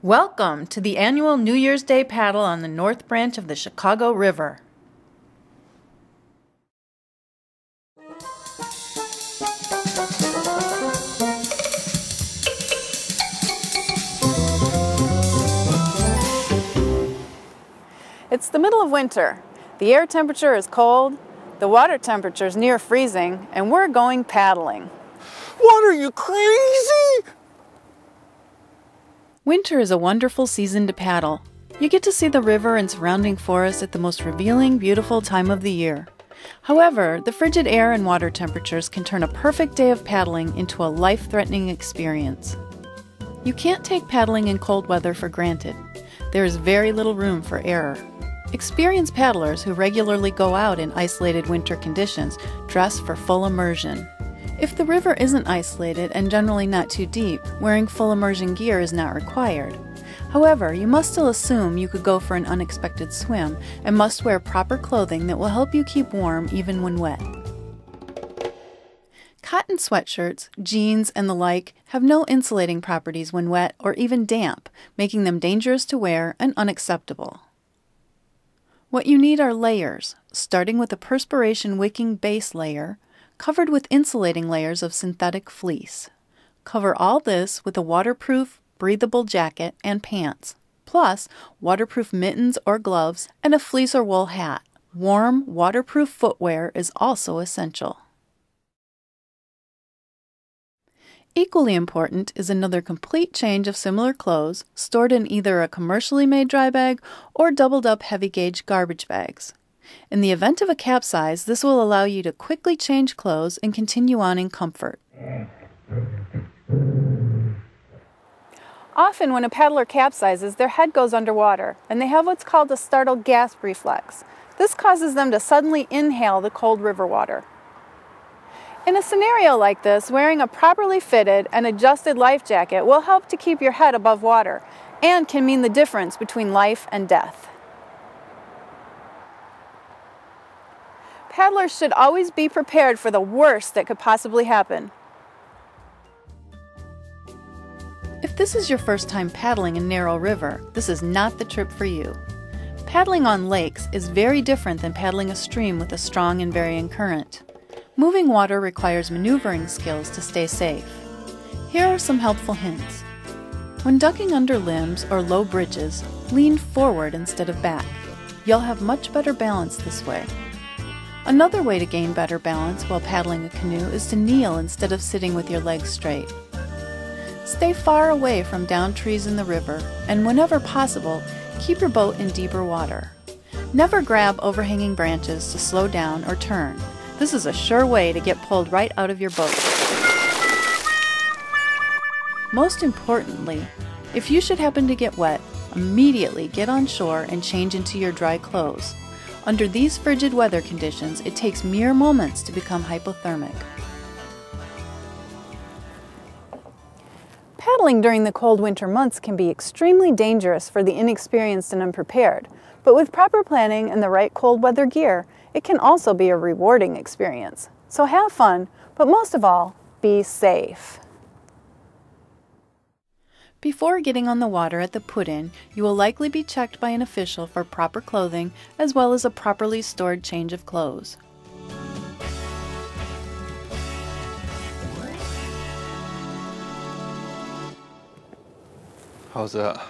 Welcome to the annual New Year's Day paddle on the North Branch of the Chicago River. It's the middle of winter. The air temperature is cold, the water temperature is near freezing, and we're going paddling. What, are you crazy? Winter is a wonderful season to paddle. You get to see the river and surrounding forests at the most revealing, beautiful time of the year. However, the frigid air and water temperatures can turn a perfect day of paddling into a life-threatening experience. You can't take paddling in cold weather for granted. There is very little room for error. Experienced paddlers who regularly go out in isolated winter conditions dress for full immersion. If the river isn't isolated and generally not too deep, wearing full immersion gear is not required. However, you must still assume you could go for an unexpected swim and must wear proper clothing that will help you keep warm even when wet. Cotton sweatshirts, jeans, and the like have no insulating properties when wet or even damp, making them dangerous to wear and unacceptable. What you need are layers, starting with a perspiration wicking base layer, covered with insulating layers of synthetic fleece. Cover all this with a waterproof, breathable jacket and pants, plus waterproof mittens or gloves and a fleece or wool hat. Warm, waterproof footwear is also essential. Equally important is another complete change of similar clothes stored in either a commercially made dry bag or doubled up heavy gauge garbage bags. In the event of a capsize, this will allow you to quickly change clothes and continue on in comfort. Often when a paddler capsizes, their head goes underwater, and they have what's called a startled gasp reflex. This causes them to suddenly inhale the cold river water. In a scenario like this, wearing a properly fitted and adjusted life jacket will help to keep your head above water and can mean the difference between life and death. Paddlers should always be prepared for the worst that could possibly happen. If this is your first time paddling a narrow river, this is not the trip for you. Paddling on lakes is very different than paddling a stream with a strong and varying current. Moving water requires maneuvering skills to stay safe. Here are some helpful hints. When ducking under limbs or low bridges, lean forward instead of back. You'll have much better balance this way. Another way to gain better balance while paddling a canoe is to kneel instead of sitting with your legs straight. Stay far away from downed trees in the river, and whenever possible, keep your boat in deeper water. Never grab overhanging branches to slow down or turn. This is a sure way to get pulled right out of your boat. Most importantly, if you should happen to get wet, immediately get on shore and change into your dry clothes. Under these frigid weather conditions, it takes mere moments to become hypothermic. Paddling during the cold winter months can be extremely dangerous for the inexperienced and unprepared, but with proper planning and the right cold weather gear, it can also be a rewarding experience. So have fun, but most of all, be safe. Before getting on the water at the put-in, you will likely be checked by an official for proper clothing as well as a properly stored change of clothes. How's that?